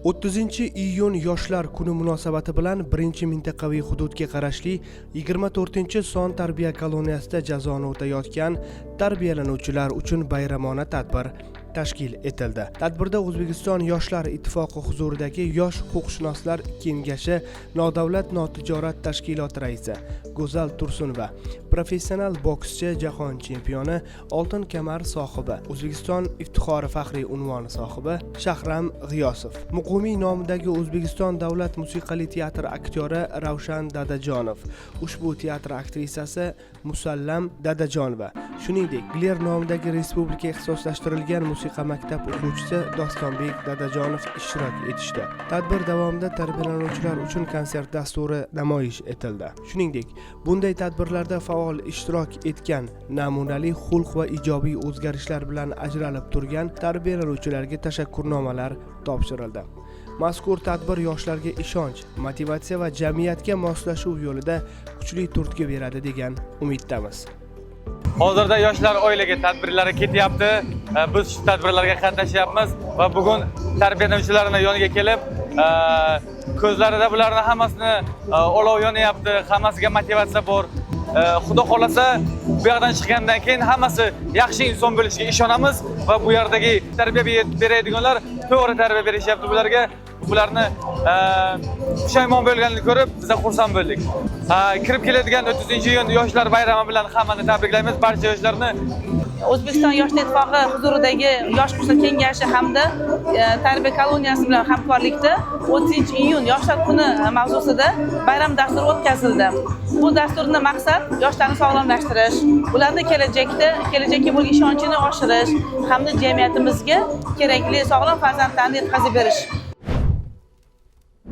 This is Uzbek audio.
30-iyun Yoshlar kuni munosabati bilan 1-mintaqaviy hududga qarashli 24-son tarbiya koloniyasida jazoni o'tayotgan tarbiyalanuvchilar uchun bayramona tadbir tashkil etildi. Tadbirda O'zbekiston Yoshlar ittifoqi huzuridagi Yosh huquqshunoslar kengashi nodavlat notijorat tashkiloti raisi Go'zal Tursunova, professional bokschi, jahon chempioni, oltin kamar sohibi, O'zbekiston iftixori faxriy unvoni sohibi Shahram G'iyosov, Muqimiy nomidagi O'zbekiston davlat musiqali teatr aktyori Ravshan Dadajonov, ushbu teatr aktrisasi Musallam Dadajonova, shuningdek Gler nomidagi respublika ixtisoslashtirilgan musiqa maktab o'quvchisi Dostonbek Dadajonov ishtirok etishdi. Tadbir davomida tarbiyalanuvchilar uchun konsert dasturi namoyish etildi. Shuningdek, bunday tadbirlarda faol ishtirok etgan, namunali xulq va ijobiy o'zgarishlar bilan ajralib turgan tarbiyalanuvchilarga tashakkurnomalar topshirildi. Mazkur tadbir yoshlarga ishonch, motivatsiya va jamiyatga moslashuv yo'lida kuchli turtki beradi degan umiddamiz. Hozirda yoshlar oilaga tadbirlari ketyapti. Biz shu tadbirlarga qatnashyapmiz va bugun tarbiyalanuvchilarning yoniga kelib, ko'zlarida bularning hammasini olov yonyapti, hammasiga motivatsiya bor. Xudo xolasa, bu yerdan chiqqandan keyin hammasi yaxshi inson bo'lishiga ishonamiz va bu yerdagi tarbiya beradiganlar to'g'ri tarbiya berishyapti bularga. Bularni pushaymon bo'lganini ko'rib, biz xursand bo'ldik. Kirib keladigan 30-iyun yoshlar bayrami bilan hammani tabriklaymiz, barcha yoshlarni. O'zbekiston Yoshlar ittifoqi huzuridagi Yosh huquqshunoslar kengashi hamda tarbiya koloniyasi bilan hamkorlikda 30-iyun Yoshlar kuni mavzusida bayram dasturi o'tkazildi. Bu dasturning maqsad yoshlarni sog'lomlashtirish, ularning kelajakka bo'lgan ishonchini oshirish hamda jamiyatimizga kerakli sog'lom farzandlarni yetkazib berish.